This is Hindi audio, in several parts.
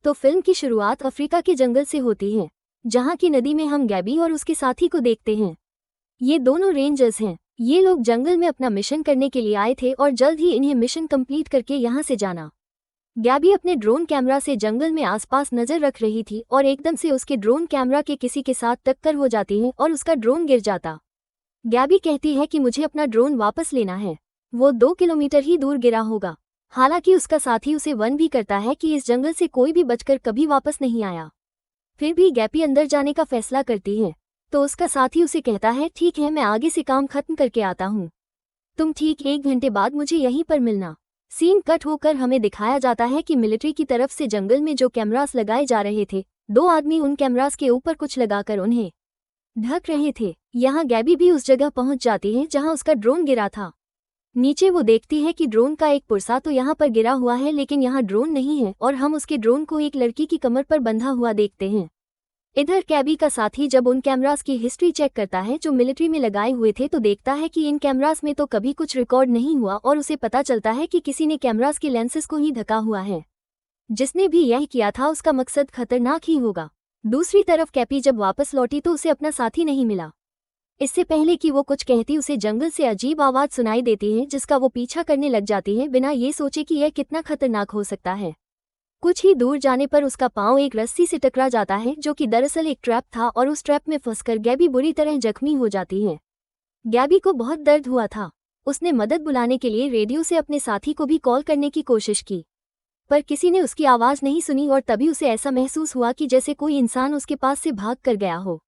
तो फिल्म की शुरुआत अफ्रीका के जंगल से होती है, जहाँ की नदी में हम गैबी और उसके साथी को देखते हैं। ये दोनों रेंजर्स हैं। ये लोग जंगल में अपना मिशन करने के लिए आए थे और जल्द ही इन्हें मिशन कंप्लीट करके यहाँ से जाना। गैबी अपने ड्रोन कैमरा से जंगल में आसपास नजर रख रही थी और एकदम से उसके ड्रोन कैमरा के किसी के साथ टक्कर हो जाती है और उसका ड्रोन गिर जाता। गैबी कहती है कि मुझे अपना ड्रोन वापस लेना है। वो 2 किलोमीटर ही दूर गिरा होगा। हालांकि उसका साथी उसे वन भी करता है कि इस जंगल से कोई भी बचकर कभी वापस नहीं आया। फिर भी गैबी अंदर जाने का फैसला करती है, तो उसका साथी उसे कहता है, ठीक है, मैं आगे से काम खत्म करके आता हूँ, तुम ठीक 1 घंटे बाद मुझे यहीं पर मिलना। सीन कट होकर हमें दिखाया जाता है कि मिलिट्री की तरफ से जंगल में जो कैमरास लगाए जा रहे थे, 2 आदमी उन कैमरास के ऊपर कुछ लगाकर उन्हें ढक रहे थे। यहाँ गैबी भी उस जगह पहुंच जाती है जहां उसका ड्रोन गिरा था। नीचे वो देखती है कि ड्रोन का एक पुर्सा तो यहाँ पर गिरा हुआ है, लेकिन यहाँ ड्रोन नहीं है और हम उसके ड्रोन को एक लड़की की कमर पर बंधा हुआ देखते हैं। इधर गैबी का साथी जब उन कैमरास की हिस्ट्री चेक करता है जो मिलिट्री में लगाए हुए थे, तो देखता है कि इन कैमरास में तो कभी कुछ रिकॉर्ड नहीं हुआ और उसे पता चलता है कि किसी ने कैमरास के लेंसेज को ही ढका हुआ है। जिसने भी यह किया था उसका मकसद खतरनाक ही होगा। दूसरी तरफ कैपी जब वापस लौटी तो उसे अपना साथी नहीं मिला। इससे पहले कि वो कुछ कहती, उसे जंगल से अजीब आवाज सुनाई देती है जिसका वो पीछा करने लग जाती है, बिना ये सोचे कि यह कितना खतरनाक हो सकता है। कुछ ही दूर जाने पर उसका पांव एक रस्सी से टकरा जाता है, जो कि दरअसल एक ट्रैप था, और उस ट्रैप में फंसकर गैबी बुरी तरह जख्मी हो जाती है। गैबी को बहुत दर्द हुआ था। उसने मदद बुलाने के लिए रेडियो से अपने साथी को भी कॉल करने की कोशिश की, पर किसी ने उसकी आवाज़ नहीं सुनी और तभी उसे ऐसा महसूस हुआ कि जैसे कोई इंसान उसके पास से भाग कर गया हो।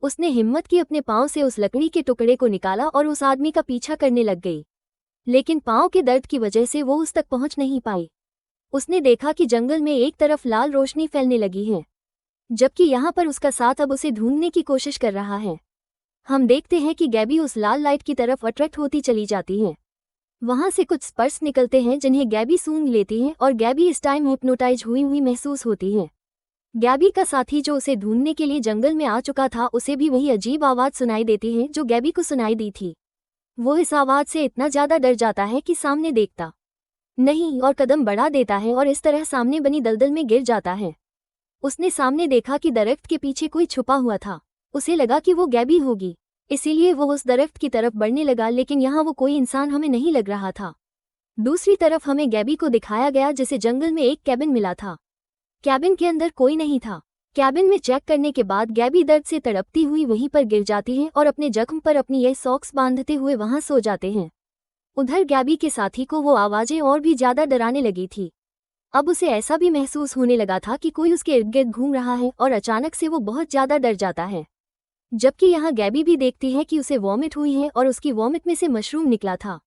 उसने हिम्मत की अपने पांव से उस लकड़ी के टुकड़े को निकाला और उस आदमी का पीछा करने लग गई, लेकिन पांव के दर्द की वजह से वो उस तक पहुंच नहीं पाई। उसने देखा कि जंगल में एक तरफ लाल रोशनी फैलने लगी है, जबकि यहाँ पर उसका साथ अब उसे ढूंढने की कोशिश कर रहा है। हम देखते हैं कि गैबी उस लाल लाइट की तरफ अट्रैक्ट होती चली जाती है। वहां से कुछ स्पर्श निकलते हैं जिन्हें गैबी सूंघ लेती है और गैबी इस टाइम हिप्नोटाइज हुई हुई महसूस होती है। गैबी का साथी जो उसे ढूंढने के लिए जंगल में आ चुका था, उसे भी वही अजीब आवाज़ सुनाई देती है जो गैबी को सुनाई दी थी। वो इस आवाज़ से इतना ज़्यादा डर जाता है कि सामने देखता नहीं और कदम बढ़ा देता है और इस तरह सामने बनी दलदल में गिर जाता है। उसने सामने देखा कि दरख्त के पीछे कोई छुपा हुआ था। उसे लगा कि वो गैबी होगी, इसीलिए वो उस दरख्त की तरफ बढ़ने लगा, लेकिन यहाँ वो कोई इंसान हमें नहीं लग रहा था। दूसरी तरफ हमें गैबी को दिखाया गया जिसे जंगल में एक कैबिन मिला था। कैबिन के अंदर कोई नहीं था। कैबिन में चेक करने के बाद गैबी दर्द से तड़पती हुई वहीं पर गिर जाती है और अपने जख्म पर अपनी यह सॉक्स बांधते हुए वहां सो जाते हैं। उधर गैबी के साथी को वो आवाज़ें और भी ज़्यादा डराने लगी थी। अब उसे ऐसा भी महसूस होने लगा था कि कोई उसके इर्द गिर्द घूम रहा है और अचानक से वो बहुत ज़्यादा डर जाता है। जबकि यहाँ गैबी भी देखती है कि उसे वॉमिट हुई है और उसकी वॉमिट में से मशरूम निकला था।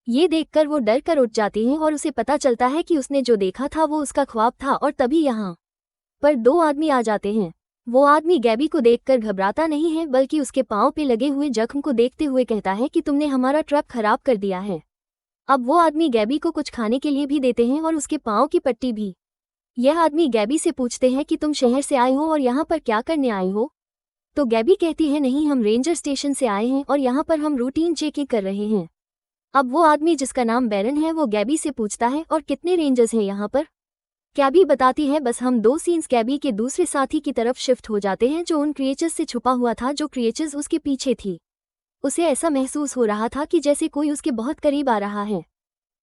ये देखकर वो डर कर उठ जाती है और उसे पता चलता है कि उसने जो देखा था वो उसका ख्वाब था। और तभी यहाँ पर 2 आदमी आ जाते हैं। वो आदमी गैबी को देखकर घबराता नहीं है, बल्कि उसके पाँव पे लगे हुए जख्म को देखते हुए कहता है कि तुमने हमारा ट्रक खराब कर दिया है। अब वो आदमी गैबी को कुछ खाने के लिए भी देते हैं और उसके पाँव की पट्टी भी। यह आदमी गैबी से पूछते हैं कि तुम शहर से आए हो और यहाँ पर क्या करने आए हो? तो गैबी कहती है, नहीं, हम रेंजर स्टेशन से आए हैं और यहाँ पर हम रूटीन चेकिंग कर रहे हैं। अब वो आदमी जिसका नाम बैरन है वो गैबी से पूछता है, और कितने रेंजर्स हैं यहाँ पर? गैबी बताती है, बस हम 2 सीन्स गैबी के दूसरे साथी की तरफ शिफ्ट हो जाते हैं जो उन क्रिएचर्स से छुपा हुआ था, जो क्रिएचर्स उसके पीछे थी। उसे ऐसा महसूस हो रहा था कि जैसे कोई उसके बहुत करीब आ रहा है।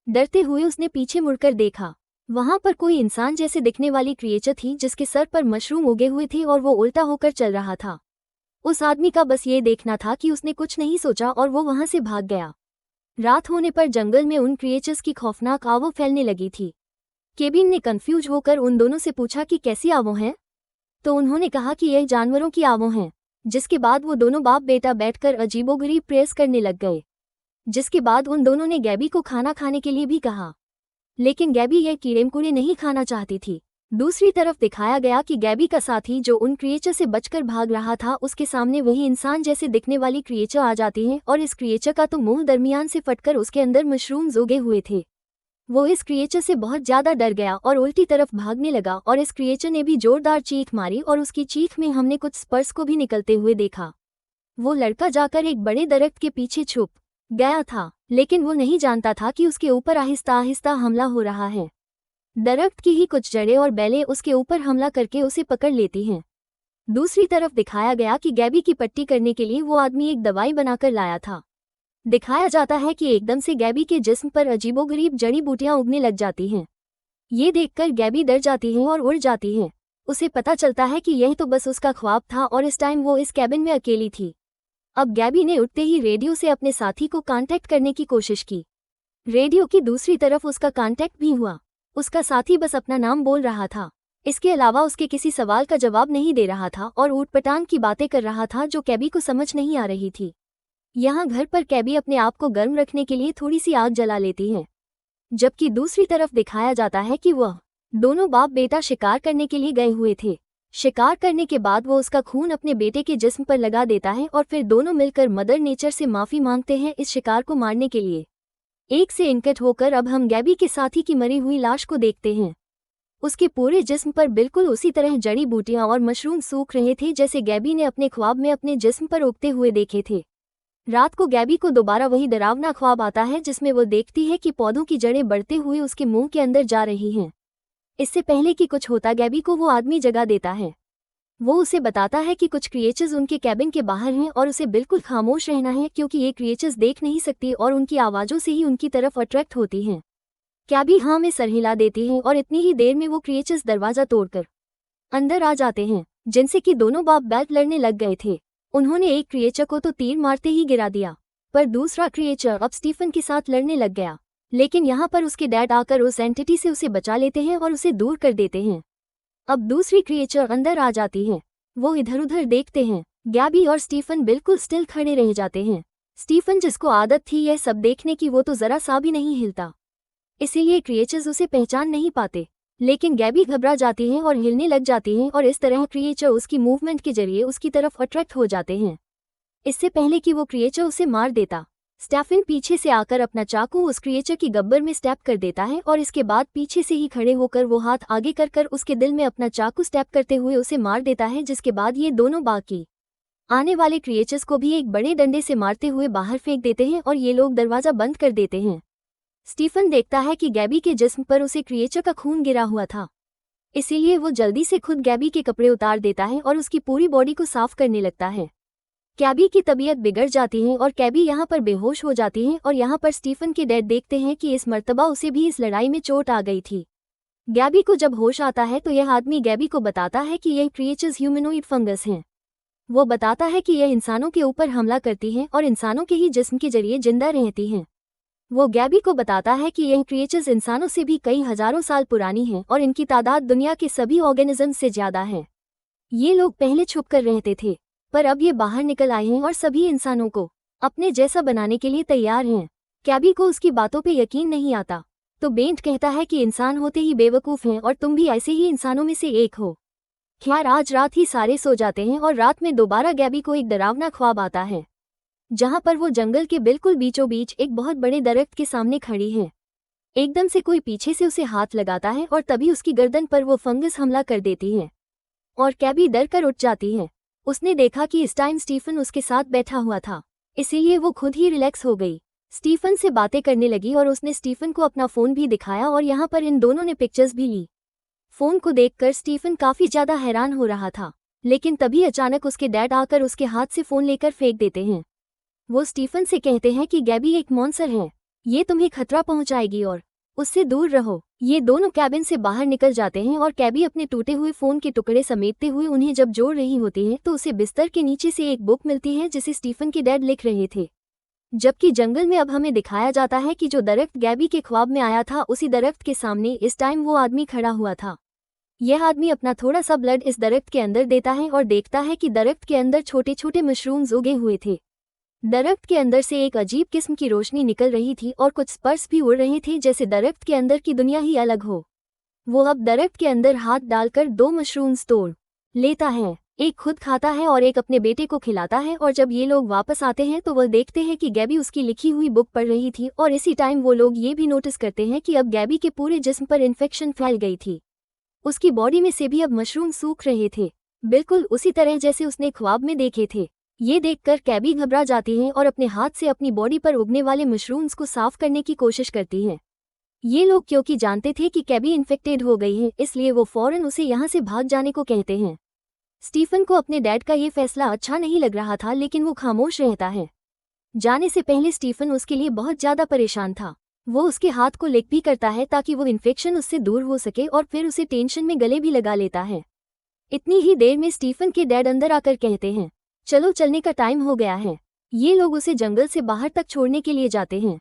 डरते हुए उसने पीछे मुड़कर देखा। वहां पर कोई इंसान जैसे दिखने वाली क्रिएचर थी जिसके सर पर मशरूम उगे हुए थे और वो उल्टा होकर चल रहा था। उस आदमी का बस ये देखना था कि उसने कुछ नहीं सोचा और वो वहां से भाग गया। रात होने पर जंगल में उन क्रिएचर्स की खौफनाक आवों फैलने लगी थी। केबिन ने कंफ्यूज होकर उन दोनों से पूछा कि कैसी आवों हैं? तो उन्होंने कहा कि यह जानवरों की आवों हैं। जिसके बाद वो दोनों बाप बेटा बैठकर अजीबोगरीब प्रेस करने लग गए। जिसके बाद उन दोनों ने गैबी को खाना खाने के लिए भी कहा, लेकिन गैबी यह कीड़े-मकोड़े नहीं खाना चाहती थी। दूसरी तरफ दिखाया गया कि गैबी का साथी जो उन क्रिएचर से बचकर भाग रहा था, उसके सामने वही इंसान जैसे दिखने वाली क्रिएचर आ जाती है और इस क्रिएचर का तो मुंह दरमियान से फटकर उसके अंदर मशरूम्स उगे हुए थे। वो इस क्रिएचर से बहुत ज़्यादा डर गया और उल्टी तरफ भागने लगा और इस क्रिएचर ने भी जोरदार चीख मारी और उसकी चीख में हमने कुछ स्पर्श को भी निकलते हुए देखा। वो लड़का जाकर एक बड़े दरख्त के पीछे छुप गया था, लेकिन वो नहीं जानता था कि उसके ऊपर आहिस्ता आहिस्ता हमला हो रहा है। दरख्त की ही कुछ जड़ें और बेलें उसके ऊपर हमला करके उसे पकड़ लेती हैं। दूसरी तरफ दिखाया गया कि गैबी की पट्टी करने के लिए वो आदमी एक दवाई बनाकर लाया था। दिखाया जाता है कि एकदम से गैबी के जिस्म पर अजीबोगरीब जड़ी बूटियां उगने लग जाती हैं। ये देखकर गैबी डर जाती है और उड़ जाती है। उसे पता चलता है कि यह तो बस उसका ख्वाब था और इस टाइम वो इस कैबिन में अकेली थी। अब गैबी ने उठते ही रेडियो से अपने साथी को कांटेक्ट करने की कोशिश की। रेडियो की दूसरी तरफ उसका कांटेक्ट भी हुआ। उसका साथी बस अपना नाम बोल रहा था, इसके अलावा उसके किसी सवाल का जवाब नहीं दे रहा था और ऊटपटांग की बातें कर रहा था जो कैबी को समझ नहीं आ रही थी। यहाँ घर पर कैबी अपने आप को गर्म रखने के लिए थोड़ी सी आग जला लेती है, जबकि दूसरी तरफ दिखाया जाता है कि वह दोनों बाप बेटा शिकार करने के लिए गए हुए थे। शिकार करने के बाद वो उसका खून अपने बेटे के जिस्म पर लगा देता है और फिर दोनों मिलकर मदर नेचर से माफी मांगते हैं इस शिकार को मारने के लिए। एक से इनकट होकर अब हम गैबी के साथी की मरी हुई लाश को देखते हैं। उसके पूरे जिस्म पर बिल्कुल उसी तरह जड़ी बूटियां और मशरूम सूख रहे थे जैसे गैबी ने अपने ख्वाब में अपने जिस्म पर उगते हुए देखे थे। रात को गैबी को दोबारा वही डरावना ख्वाब आता है जिसमें वो देखती है कि पौधों की जड़ें बढ़ते हुए उसके मुंह के अंदर जा रही हैं। इससे पहले कि कुछ होता गैबी को वो आदमी जगा देता है। वो उसे बताता है कि कुछ क्रिएचर्स उनके कैबिन के बाहर हैं और उसे बिल्कुल खामोश रहना है क्योंकि ये क्रिएचर्स देख नहीं सकती और उनकी आवाज़ों से ही उनकी तरफ अट्रैक्ट होती हैं। कैबी हाँ में सर हिला देती है और इतनी ही देर में वो क्रिएचर्स दरवाज़ा तोड़कर अंदर आ जाते हैं, जिनसे कि दोनों बाप बैट लड़ने लग गए थे। उन्होंने एक क्रिएचर को तो तीर मारते ही गिरा दिया, पर दूसरा क्रिएचर अब स्टीफन के साथ लड़ने लग गया। लेकिन यहाँ पर उसके डैड आकर उस एंटिटी से उसे बचा लेते हैं और उसे दूर कर देते हैं। अब दूसरी क्रिएचर अंदर आ जाती है। वो इधर उधर देखते हैं। गैबी और स्टीफन बिल्कुल स्टिल खड़े रह जाते हैं। स्टीफन, जिसको आदत थी यह सब देखने की, वो तो जरा सा भी नहीं हिलता, इसीलिए क्रिएचर्स उसे पहचान नहीं पाते। लेकिन गैबी घबरा जाती है और हिलने लग जाती है और इस तरह क्रिएचर उसकी मूवमेंट के जरिए उसकी तरफ अट्रैक्ट हो जाते हैं। इससे पहले कि वो क्रिएचर उसे मार देता, स्टेफन पीछे से आकर अपना चाकू उस क्रिएचर की गब्बर में स्टैप कर देता है और इसके बाद पीछे से ही खड़े होकर वो हाथ आगे कर उसके दिल में अपना चाकू स्टैप करते हुए उसे मार देता है। जिसके बाद ये दोनों बाकी आने वाले क्रिएचर्स को भी एक बड़े डंडे से मारते हुए बाहर फेंक देते हैं और ये लोग दरवाज़ा बंद कर देते हैं। स्टीफन देखता है कि गैबी के जिस्म पर उसे क्रिएचर का खून गिरा हुआ था, इसीलिए वो जल्दी से खुद गैबी के कपड़े उतार देता है और उसकी पूरी बॉडी को साफ करने लगता है। कैबी की तबीयत बिगड़ जाती है और कैबी यहाँ पर बेहोश हो जाती है और यहाँ पर स्टीफन के डैड देखते हैं कि इस मर्तबा उसे भी इस लड़ाई में चोट आ गई थी। गैबी को जब होश आता है तो यह आदमी गैबी को बताता है कि यह क्रिएचर्स ह्यूमनोइड फंगस हैं। वो बताता है कि यह इंसानों के ऊपर हमला करती हैं और इंसानों के ही जिस्म के जरिए जिंदा रहती हैं। वो गैबी को बताता है कि यह क्रिएचर्स इंसानों से भी कई हजारों साल पुरानी हैं और इनकी तादाद दुनिया के सभी ऑर्गेनिज्म से ज़्यादा है। ये लोग पहले छुप कर रहते थे, पर अब ये बाहर निकल आए हैं और सभी इंसानों को अपने जैसा बनाने के लिए तैयार हैं। कैबी को उसकी बातों पे यकीन नहीं आता, तो बेंट कहता है कि इंसान होते ही बेवकूफ़ हैं और तुम भी ऐसे ही इंसानों में से एक हो। खैर, आज रात ही सारे सो जाते हैं और रात में दोबारा गैबी को एक डरावना ख्वाब आता है, जहाँ पर वो जंगल के बिल्कुल बीचों बीच एक बहुत बड़े दरख्त के सामने खड़ी है। एकदम से कोई पीछे से उसे हाथ लगाता है और तभी उसकी गर्दन पर वो फंगस हमला कर देती है और कैबी डर कर उठ जाती है। उसने देखा कि इस टाइम स्टीफन उसके साथ बैठा हुआ था, इसीलिए वो खुद ही रिलैक्स हो गई। स्टीफन से बातें करने लगी और उसने स्टीफन को अपना फ़ोन भी दिखाया और यहाँ पर इन दोनों ने पिक्चर्स भी ली। फ़ोन को देखकर स्टीफन काफ़ी ज़्यादा हैरान हो रहा था, लेकिन तभी अचानक उसके डैड आकर उसके हाथ से फ़ोन लेकर फेंक देते हैं। वो स्टीफन से कहते हैं कि गैबी एक मॉन्स्टर है, ये तुम्हें खतरा पहुंचाएगी और उससे दूर रहो। ये दोनों कैबिन से बाहर निकल जाते हैं और कैबी अपने टूटे हुए फ़ोन के टुकड़े समेटते हुए उन्हें जब जोड़ रही होती है तो उसे बिस्तर के नीचे से एक बुक मिलती है जिसे स्टीफन के डैड लिख रहे थे। जबकि जंगल में अब हमें दिखाया जाता है कि जो दरख्त गैबी के ख्वाब में आया था उसी दरख्त के सामने इस टाइम वो आदमी खड़ा हुआ था। यह आदमी अपना थोड़ा सा ब्लड इस दरख्त के अंदर देता है और देखता है कि दरख्त के अंदर छोटे छोटे मशरूम्स उगे हुए थे। दरख्त के अंदर से एक अजीब किस्म की रोशनी निकल रही थी और कुछ स्पर्श भी उड़ रहे थे जैसे दरख्त के अंदर की दुनिया ही अलग हो। वो अब दरख्त के अंदर हाथ डालकर 2 मशरूम्स तोड़ लेता है, एक खुद खाता है और एक अपने बेटे को खिलाता है। और जब ये लोग वापस आते हैं तो वह देखते हैं कि गैबी उसकी लिखी हुई बुक पढ़ रही थी और इसी टाइम वो लोग ये भी नोटिस करते हैं कि अब गैबी के पूरे जिस्म पर इन्फेक्शन फैल गई थी। उसकी बॉडी में से भी अब मशरूम सूख रहे थे, बिल्कुल उसी तरह जैसे उसने ख्वाब में देखे थे। ये देखकर कैबी घबरा जाती है और अपने हाथ से अपनी बॉडी पर उगने वाले मशरूम्स को साफ करने की कोशिश करती है। ये लोग क्योंकि जानते थे कि गैबी इन्फेक्टेड हो गई है, इसलिए वो फौरन उसे यहाँ से भाग जाने को कहते हैं। स्टीफन को अपने डैड का ये फैसला अच्छा नहीं लग रहा था, लेकिन वो खामोश रहता है। जाने से पहले स्टीफन उसके लिए बहुत ज्यादा परेशान था। वो उसके हाथ को लिक भी करता है ताकि वो इन्फेक्शन उससे दूर हो सके, और फिर उसे टेंशन में गले भी लगा लेता है। इतनी ही देर में स्टीफन के डैड अंदर आकर कहते हैं, चलो चलने का टाइम हो गया है। ये लोग उसे जंगल से बाहर तक छोड़ने के लिए जाते हैं।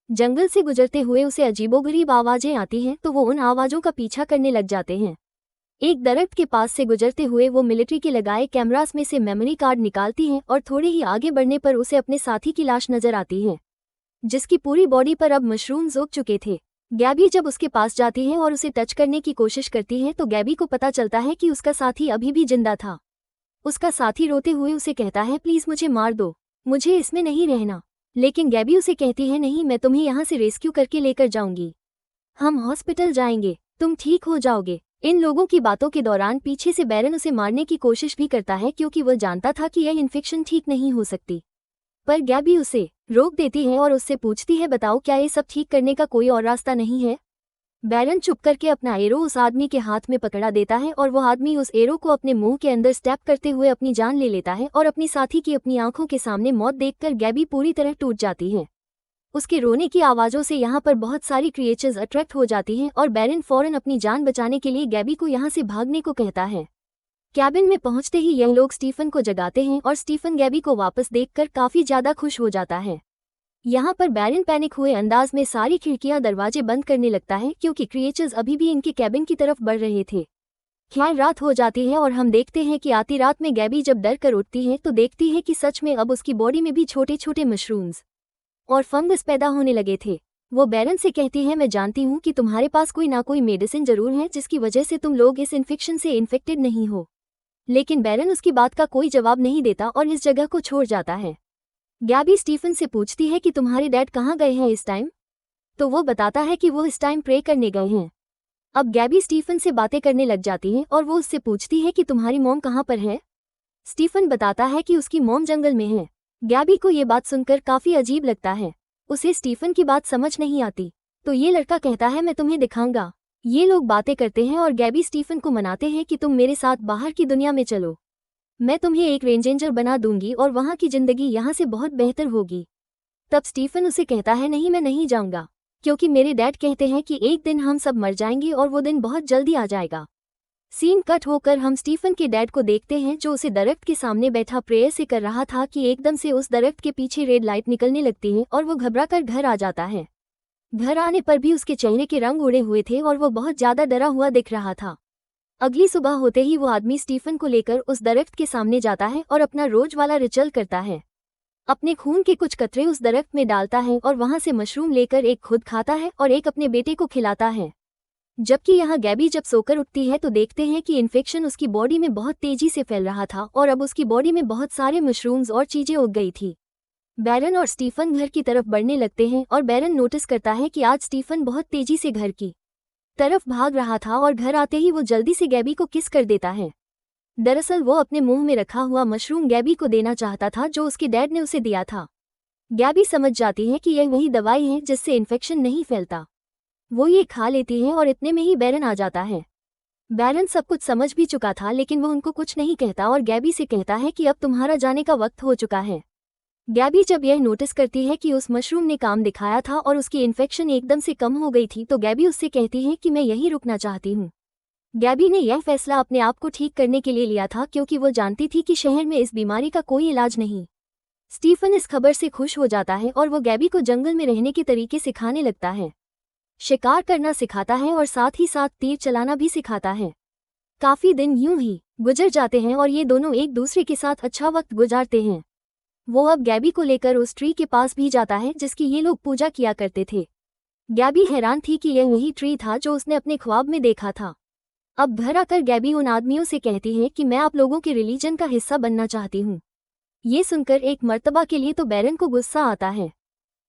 जंगल से गुजरते हुए उसे अजीबोगरीब आवाजें आती हैं, तो वो उन आवाजों का पीछा करने लग जाते हैं। एक दरख्त के पास से गुजरते हुए वो मिलिट्री के लगाए कैमरास में से मेमोरी कार्ड निकालती हैं, और थोड़े ही आगे बढ़ने पर उसे अपने साथी की लाश नजर आती है, जिसकी पूरी बॉडी पर अब मशरूम्स उग चुके थे। गैबी जब उसके पास जाती है और उसे टच करने की कोशिश करती है, तो गैबी को पता चलता है कि उसका साथी अभी भी जिंदा था। उसका साथी रोते हुए उसे कहता है, प्लीज मुझे मार दो, मुझे इसमें नहीं रहना। लेकिन गैबी उसे कहती है, नहीं, मैं तुम्हें यहाँ से रेस्क्यू करके लेकर जाऊंगी। हम हॉस्पिटल जाएंगे, तुम ठीक हो जाओगे। इन लोगों की बातों के दौरान पीछे से बैरन उसे मारने की कोशिश भी करता है, क्योंकि वह जानता था कि यह इन्फेक्शन ठीक नहीं हो सकती। पर गैबी उसे रोक देती है और उससे पूछती है, बताओ क्या ये सब ठीक करने का कोई और रास्ता नहीं है। बैरन चुप करके अपना एरो उस आदमी के हाथ में पकड़ा देता है, और वो आदमी उस एरो को अपने मुंह के अंदर स्टैप करते हुए अपनी जान ले लेता है, और अपनी साथी की अपनी आंखों के सामने मौत देखकर गैबी पूरी तरह टूट जाती है। उसके रोने की आवाज़ों से यहाँ पर बहुत सारी क्रिएचर्स अट्रैक्ट हो जाती हैं, और बैरन फौरन अपनी जान बचाने के लिए गैबी को यहाँ से भागने को कहता है। कैबिन में पहुंचते ही यह लोग स्टीफन को जगाते हैं, और स्टीफन गैबी को वापस देखकर काफी ज्यादा खुश हो जाता है। यहाँ पर बैरन पैनिक हुए अंदाज में सारी खिड़कियां दरवाजे बंद करने लगता है, क्योंकि क्रिएचर्स अभी भी इनके कैबिन की तरफ बढ़ रहे थे। खैर रात हो जाती है और हम देखते हैं कि आती रात में गैबी जब डर कर उठती है तो देखती है कि सच में अब उसकी बॉडी में भी छोटे छोटे मशरूम्स और फंगस पैदा होने लगे थे। वो बैरन से कहती है, मैं जानती हूँ कि तुम्हारे पास कोई ना कोई मेडिसिन जरूर है जिसकी वजह से तुम लोग इस इन्फेक्शन से इन्फेक्टेड नहीं हो। लेकिन बैरन उसकी बात का कोई जवाब नहीं देता और इस जगह को छोड़ जाता है। गैबी स्टीफन से पूछती है कि तुम्हारे डैड कहाँ गए हैं इस टाइम, तो वो बताता है कि वो इस टाइम प्रे करने गए हैं। अब गैबी स्टीफन से बातें करने लग जाती है और वो उससे पूछती है कि तुम्हारी मॉम कहाँ पर है। स्टीफन बताता है कि उसकी मॉम जंगल में है। गैबी को ये बात सुनकर काफी अजीब लगता है, उसे स्टीफन की बात समझ नहीं आती। तो ये लड़का कहता है, मैं तुम्हें दिखाऊंगा। ये लोग बातें करते हैं और गैबी स्टीफन को मनाते हैं कि तुम मेरे साथ बाहर की दुनिया में चलो, मैं तुम्हें एक रेंजर बना दूंगी और वहाँ की जिंदगी यहाँ से बहुत बेहतर होगी। तब स्टीफन उसे कहता है, नहीं, मैं नहीं जाऊंगा, क्योंकि मेरे डैड कहते हैं कि एक दिन हम सब मर जाएंगे और वो दिन बहुत जल्दी आ जाएगा। सीन कट होकर हम स्टीफन के डैड को देखते हैं, जो उसे दरख्त के सामने बैठा प्रेयर से कर रहा था कि एकदम से उस दरख्त के पीछे रेड लाइट निकलने लगती है और वो घबराकर घर आ जाता है। घर आने पर भी उसके चेहरे के रंग उड़े हुए थे और वो बहुत ज्यादा डरा हुआ दिख रहा था। अगली सुबह होते ही वो आदमी स्टीफन को लेकर उस दरख्त के सामने जाता है और अपना रोज वाला रिचुअल करता है। अपने खून के कुछ कतरे उस दरख्त में डालता है और वहां से मशरूम लेकर एक खुद खाता है और एक अपने बेटे को खिलाता है। जबकि यहाँ गैबी जब सोकर उठती है तो देखते हैं कि इन्फेक्शन उसकी बॉडी में बहुत तेजी से फैल रहा था और अब उसकी बॉडी में बहुत सारे मशरूम्स और चीजें उग गई थी। बैरन और स्टीफन घर की तरफ बढ़ने लगते हैं और बैरन नोटिस करता है कि आज स्टीफन बहुत तेजी से घर की तरफ भाग रहा था और घर आते ही वो जल्दी से गैबी को किस कर देता है। दरअसल वो अपने मुंह में रखा हुआ मशरूम गैबी को देना चाहता था जो उसके डैड ने उसे दिया था। गैबी समझ जाती है कि यह वही दवाई है जिससे इन्फेक्शन नहीं फैलता। वो ये खा लेती है और इतने में ही बैरन आ जाता है। बैरन सब कुछ समझ भी चुका था, लेकिन वो उनको कुछ नहीं कहता और गैबी से कहता है कि अब तुम्हारा जाने का वक्त हो चुका है। गैबी जब यह नोटिस करती है कि उस मशरूम ने काम दिखाया था और उसकी इन्फेक्शन एकदम से कम हो गई थी, तो गैबी उससे कहती है कि मैं यहीं रुकना चाहती हूँ। गैबी ने यह फैसला अपने आप को ठीक करने के लिए लिया था, क्योंकि वो जानती थी कि शहर में इस बीमारी का कोई इलाज नहीं। स्टीफन इस खबर से खुश हो जाता है और वो गैबी को जंगल में रहने के तरीके सिखाने लगता है। शिकार करना सिखाता है और साथ ही साथ तीर चलाना भी सिखाता है। काफी दिन यूं ही गुजर जाते हैं और ये दोनों एक दूसरे के साथ अच्छा वक्त गुजारते हैं। वो अब गैबी को लेकर उस ट्री के पास भी जाता है जिसकी ये लोग पूजा किया करते थे। गैबी हैरान थी कि यह वही ट्री था जो उसने अपने ख्वाब में देखा था। अब घर आकर गैबी उन आदमियों से कहती है कि मैं आप लोगों के रिलीजन का हिस्सा बनना चाहती हूँ। ये सुनकर एक मर्तबा के लिए तो बैरन को गुस्सा आता है,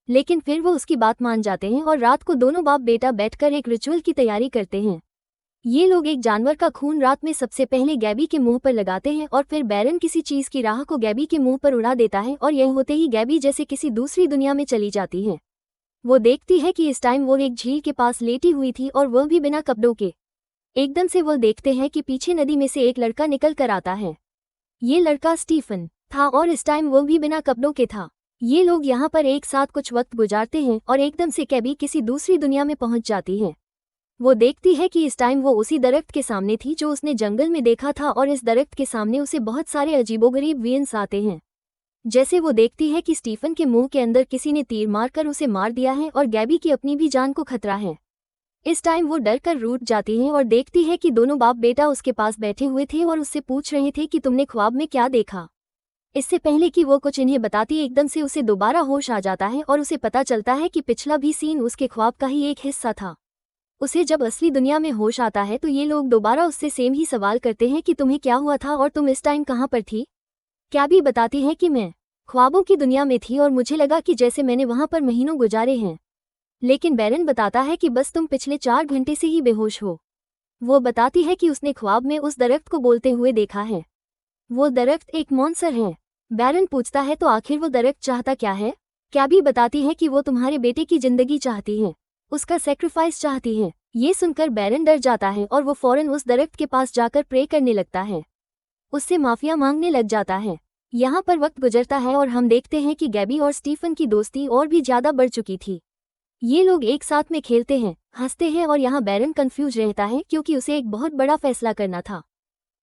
लेकिन फिर वो उसकी बात मान जाते हैं और रात को दोनों बाप बेटा बैठकर एक रिचुअल की तैयारी करते हैं। ये लोग एक जानवर का खून रात में सबसे पहले गैबी के मुंह पर लगाते हैं और फिर बैरन किसी चीज की राह को गैबी के मुंह पर उड़ा देता है और यह होते ही गैबी जैसे किसी दूसरी दुनिया में चली जाती है। वो देखती है कि इस टाइम वो एक झील के पास लेटी हुई थी और वह भी बिना कपड़ों के। एकदम से वह देखते हैं कि पीछे नदी में से एक लड़का निकल कर आता है। ये लड़का स्टीफन था और इस टाइम वो भी बिना कपड़ों के था। ये लोग यहाँ पर एक साथ कुछ वक्त गुजारते हैं और एकदम से कैबी किसी दूसरी दुनिया में पहुंच जाती है। वो देखती है कि इस टाइम वो उसी दरख्त के सामने थी जो उसने जंगल में देखा था और इस दरख्त के सामने उसे बहुत सारे अजीबोगरीब वियंस आते हैं। जैसे वो देखती है कि स्टीफन के मुंह के अंदर किसी ने तीर मारकर उसे मार दिया है और गैबी की अपनी भी जान को खतरा है। इस टाइम वो डर कर रूठ जाती है और देखती है कि दोनों बाप बेटा उसके पास बैठे हुए थे और उससे पूछ रहे थे कि तुमने ख्वाब में क्या देखा। इससे पहले कि वो कुछ इन्हें बताती एकदम से उसे दोबारा होश आ जाता है और उसे पता चलता है कि पिछला भी सीन उसके ख्वाब का ही एक हिस्सा था। उसे जब असली दुनिया में होश आता है तो ये लोग दोबारा उससे सेम ही सवाल करते हैं कि तुम्हें क्या हुआ था और तुम इस टाइम कहाँ पर थी। कैबी बताती है कि मैं ख्वाबों की दुनिया में थी और मुझे लगा कि जैसे मैंने वहाँ पर महीनों गुजारे हैं। लेकिन बैरन बताता है कि बस तुम पिछले 4 घंटे से ही बेहोश हो। वो बताती है कि उसने ख्वाब में उस दरख्त को बोलते हुए देखा है। वो दरख्त एक मॉन्स्टर है। बैरन पूछता है तो आखिर वो दरख्त चाहता क्या है। कैबी बताती है कि वो तुम्हारे बेटे की जिंदगी चाहती है, उसका सेक्रीफाइस चाहती है। ये सुनकर बैरन डर जाता है और वो फौरन उस दरख्त के पास जाकर प्रे करने लगता है, उससे माफिया मांगने लग जाता है। यहाँ पर वक्त गुजरता है और हम देखते हैं कि गैबी और स्टीफन की दोस्ती और भी ज्यादा बढ़ चुकी थी। ये लोग एक साथ में खेलते हैं, हंसते हैं और यहाँ बैरन कंफ्यूज रहता है क्योंकि उसे एक बहुत बड़ा फैसला करना था।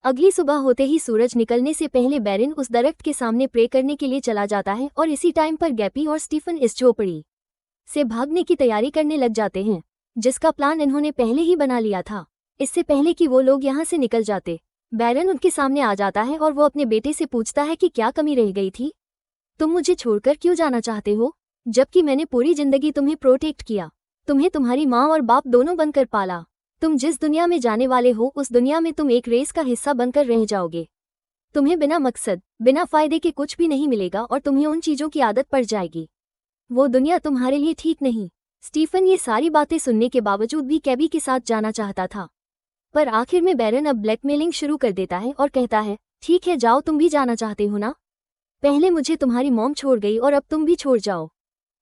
अगली सुबह होते ही सूरज निकलने से पहले बैरन उस दरख्त के सामने प्रे करने के लिए चला जाता है और इसी टाइम पर गैपी और स्टीफन इस झोपड़ी से भागने की तैयारी करने लग जाते हैं, जिसका प्लान इन्होंने पहले ही बना लिया था। इससे पहले कि वो लोग यहाँ से निकल जाते, बैरन उनके सामने आ जाता है और वो अपने बेटे से पूछता है कि क्या कमी रह गई थी, तुम मुझे छोड़कर क्यों जाना चाहते हो, जबकि मैंने पूरी जिंदगी तुम्हें प्रोटेक्ट किया, तुम्हें तुम्हारी माँ और बाप दोनों बनकर पाला। तुम जिस दुनिया में जाने वाले हो उस दुनिया में तुम एक रेस का हिस्सा बनकर रह जाओगे। तुम्हें बिना मकसद, बिना फायदे के कुछ भी नहीं मिलेगा और तुम्हें उन चीजों की आदत पड़ जाएगी। वो दुनिया तुम्हारे लिए ठीक नहीं। स्टीफन ये सारी बातें सुनने के बावजूद भी कैबी के साथ जाना चाहता था, पर आखिर में बैरन अब ब्लैकमेलिंग शुरू कर देता है और कहता है, ठीक है जाओ, तुम भी जाना चाहते हो ना, पहले मुझे तुम्हारी मॉम छोड़ गई और अब तुम भी छोड़ जाओ।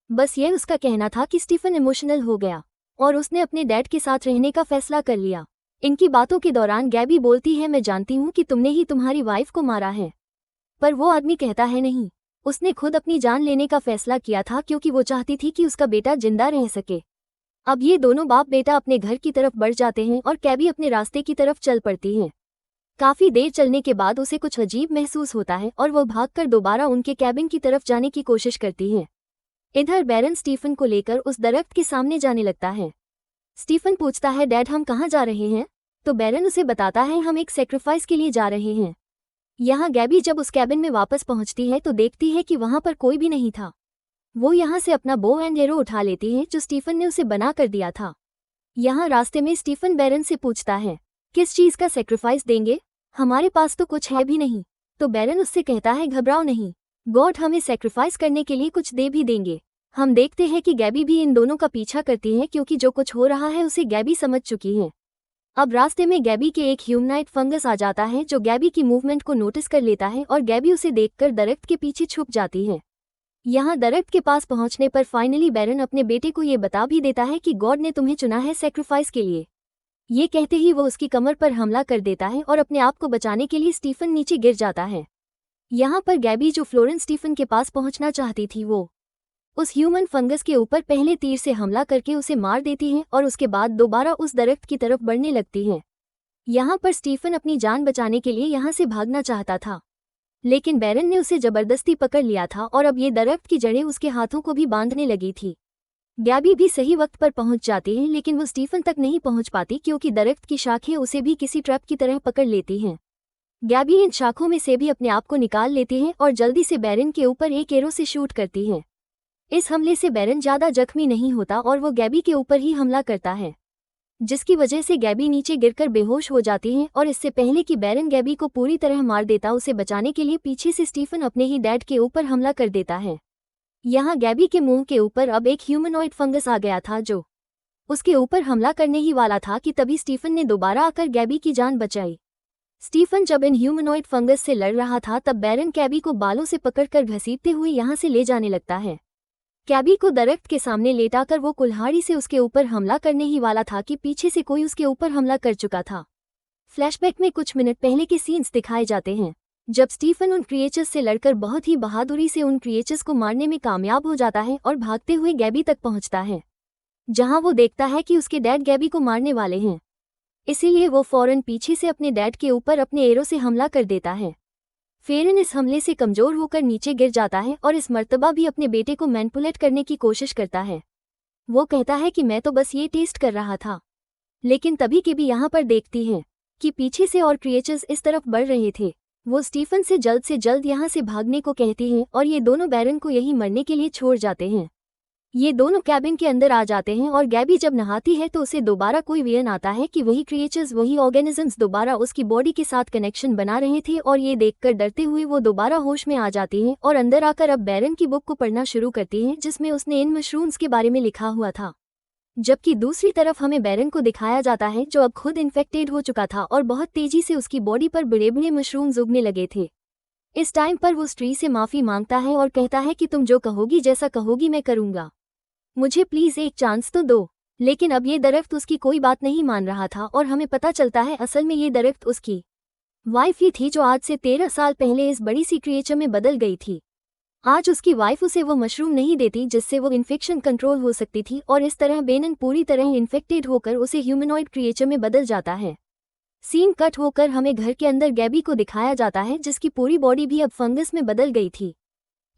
बस ये उसका कहना था कि स्टीफन इमोशनल हो गया और उसने अपने डैड के साथ रहने का फैसला कर लिया। इनकी बातों के दौरान गैबी बोलती है, मैं जानती हूँ कि तुमने ही तुम्हारी वाइफ को मारा है। पर वो आदमी कहता है नहीं, उसने खुद अपनी जान लेने का फैसला किया था क्योंकि वो चाहती थी कि उसका बेटा जिंदा रह सके। अब ये दोनों बाप बेटा अपने घर की तरफ बढ़ जाते हैं और कैबी अपने रास्ते की तरफ चल पड़ती है। काफी देर चलने के बाद उसे कुछ अजीब महसूस होता है और वह भागकर दोबारा उनके कैबिन की तरफ जाने की कोशिश करती है। इधर बैरन स्टीफन को लेकर उस दरख्त के सामने जाने लगता है। स्टीफन पूछता है, डैड हम कहाँ जा रहे हैं, तो बैरन उसे बताता है, हम एक सेक्रीफाइस के लिए जा रहे हैं। यहाँ गैबी जब उस कैबिन में वापस पहुंचती है तो देखती है कि वहां पर कोई भी नहीं था। वो यहाँ से अपना बो एंड एरो उठा लेती है जो स्टीफन ने उसे बना कर दिया था। यहाँ रास्ते में स्टीफन बैरन से पूछता है, किस चीज का सेक्रीफाइस देंगे, हमारे पास तो कुछ है भी नहीं। तो बैरन उससे कहता है, घबराओ नहीं, गॉड हमें सेक्रीफाइस करने के लिए कुछ दे भी देंगे। हम देखते हैं कि गैबी भी इन दोनों का पीछा करती है क्योंकि जो कुछ हो रहा है उसे गैबी समझ चुकी है। अब रास्ते में गैबी के एक ह्यूमनाइट फंगस आ जाता है जो गैबी की मूवमेंट को नोटिस कर लेता है और गैबी उसे देखकर दरख्त के पीछे छुप जाती है। यहाँ दरख्त के पास पहुंचने पर फाइनली बैरन अपने बेटे को ये बता भी देता है कि गॉड ने तुम्हें चुना है सेक्रीफाइस के लिए। ये कहते ही वो उसकी कमर पर हमला कर देता है और अपने आप को बचाने के लिए स्टीफन नीचे गिर जाता है। यहाँ पर गैबी जो फ्लोरेंस स्टीफन के पास पहुंचना चाहती थी वो उस ह्यूमन फंगस के ऊपर पहले तीर से हमला करके उसे मार देती है और उसके बाद दोबारा उस दरख्त की तरफ बढ़ने लगती है। यहाँ पर स्टीफन अपनी जान बचाने के लिए यहाँ से भागना चाहता था, लेकिन बैरन ने उसे जबरदस्ती पकड़ लिया था और अब ये दरख्त की जड़ें उसके हाथों को भी बांधने लगी थी। गैबी भी सही वक्त पर पहुंच जाती है लेकिन वो स्टीफन तक नहीं पहुंच पाती क्योंकि दरख्त की शाखें उसे भी किसी ट्रैप की तरह पकड़ लेती हैं। गैबी इन शाखों में से भी अपने आप को निकाल लेती है और जल्दी से बैरन के ऊपर एक एरो से शूट करती है। इस हमले से बैरन ज्यादा जख्मी नहीं होता और वो गैबी के ऊपर ही हमला करता है, जिसकी वजह से गैबी नीचे गिरकर बेहोश हो जाती है और इससे पहले कि बैरन गैबी को पूरी तरह मार देता उसे बचाने के लिए पीछे से स्टीफन अपने ही डैड के ऊपर हमला कर देता है। यहाँ गैबी के मुंह के ऊपर अब एक ह्यूमनॉइड फंगस आ गया था जो उसके ऊपर हमला करने ही वाला था कि तभी स्टीफन ने दोबारा आकर गैबी की जान बचाई। स्टीफन जब इन ह्यूमनॉइड फंगस से लड़ रहा था तब बैरन गैबी को बालों से पकड़कर घसीटते हुए यहाँ से ले जाने लगता है। गैबी को दरख्त के सामने लेटाकर वो कुल्हाड़ी से उसके ऊपर हमला करने ही वाला था कि पीछे से कोई उसके ऊपर हमला कर चुका था। फ्लैशबैक में कुछ मिनट पहले के सीन्स दिखाए जाते हैं जब स्टीफन उन क्रिएचर्स से लड़कर बहुत ही बहादुरी से उन क्रिएचर्स को मारने में कामयाब हो जाता है और भागते हुए गैबी तक पहुंचता है, जहां वो देखता है कि उसके डैड गैबी को मारने वाले हैं। इसीलिए वो फौरन पीछे से अपने डैड के ऊपर अपने एरो से हमला कर देता है। फेरन इस हमले से कमजोर होकर नीचे गिर जाता है और इस मर्तबा भी अपने बेटे को मैनिपुलेट करने की कोशिश करता है। वो कहता है कि मैं तो बस ये टेस्ट कर रहा था। लेकिन तभी के भी यहाँ पर देखती है कि पीछे से और क्रिएचर्स इस तरफ बढ़ रहे थे। वो स्टीफन से जल्द यहाँ से भागने को कहती हैं और ये दोनों बैरन को यहीं मरने के लिए छोड़ जाते हैं। ये दोनों कैबिन के अंदर आ जाते हैं और गैबी जब नहाती है तो उसे दोबारा कोई विजन आता है कि वही क्रिएचर्स, वही ऑर्गेनिजम्स दोबारा उसकी बॉडी के साथ कनेक्शन बना रहे थे और ये देखकर डरते हुए वो दोबारा होश में आ जाती हैं और अंदर आकर अब बैरन की बुक को पढ़ना शुरू करती हैं जिसमें उसने इन मशरूम्स के बारे में लिखा हुआ था। जबकि दूसरी तरफ हमें बैरन को दिखाया जाता है जो अब खुद इन्फेक्टेड हो चुका था और बहुत तेजी से उसकी बॉडी पर बड़े बड़े मशरूम्स उगने लगे थे। इस टाइम पर वो स्त्री से माफ़ी मांगता है और कहता है कि तुम जो कहोगी, जैसा कहोगी मैं करूँगा, मुझे प्लीज़ एक चांस तो दो। लेकिन अब ये दरख्त उसकी कोई बात नहीं मान रहा था और हमें पता चलता है असल में ये दरख्त उसकी वाइफ ही थी जो आज से 13 साल पहले इस बड़ी सी क्रिएचर में बदल गई थी। आज उसकी वाइफ उसे वो मशरूम नहीं देती जिससे वो इन्फेक्शन कंट्रोल हो सकती थी और इस तरह बेनन पूरी तरह इन्फेक्टेड होकर उसे ह्यूमनॉइड क्रिएचर में बदल जाता है। सीन कट होकर हमें घर के अंदर गैबी को दिखाया जाता है जिसकी पूरी बॉडी भी अब फंगस में बदल गई थी।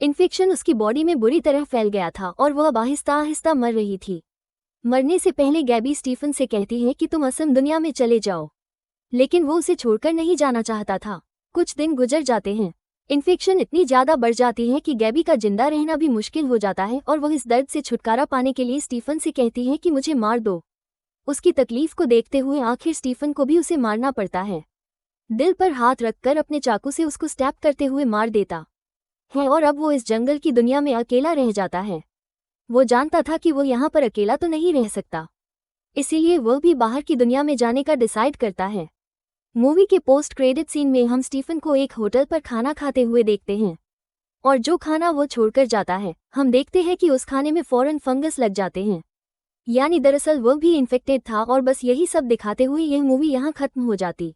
इन्फेक्शन उसकी बॉडी में बुरी तरह फैल गया था और वह अब आहिस्ता आहिस्ता मर रही थी। मरने से पहले गैबी स्टीफन से कहती है कि तुम असम दुनिया में चले जाओ, लेकिन वो उसे छोड़कर नहीं जाना चाहता था। कुछ दिन गुजर जाते हैं। इन्फेक्शन इतनी ज़्यादा बढ़ जाती है कि गैबी का जिंदा रहना भी मुश्किल हो जाता है और वह इस दर्द से छुटकारा पाने के लिए स्टीफन से कहती है कि मुझे मार दो। उसकी तकलीफ को देखते हुए आखिर स्टीफन को भी उसे मारना पड़ता है। दिल पर हाथ रखकर अपने चाकू से उसको स्टैब करते हुए मार देता है और अब वो इस जंगल की दुनिया में अकेला रह जाता है। वो जानता था कि वो यहाँ पर अकेला तो नहीं रह सकता, इसीलिए वह भी बाहर की दुनिया में जाने का डिसाइड करता है। मूवी के पोस्ट क्रेडिट सीन में हम स्टीफन को एक होटल पर खाना खाते हुए देखते हैं और जो खाना वो छोड़कर जाता है, हम देखते हैं कि उस खाने में फौरन फंगस लग जाते हैं, यानी दरअसल वह भी इन्फेक्टेड था। और बस यही सब दिखाते हुए यह मूवी यहाँ खत्म हो जाती।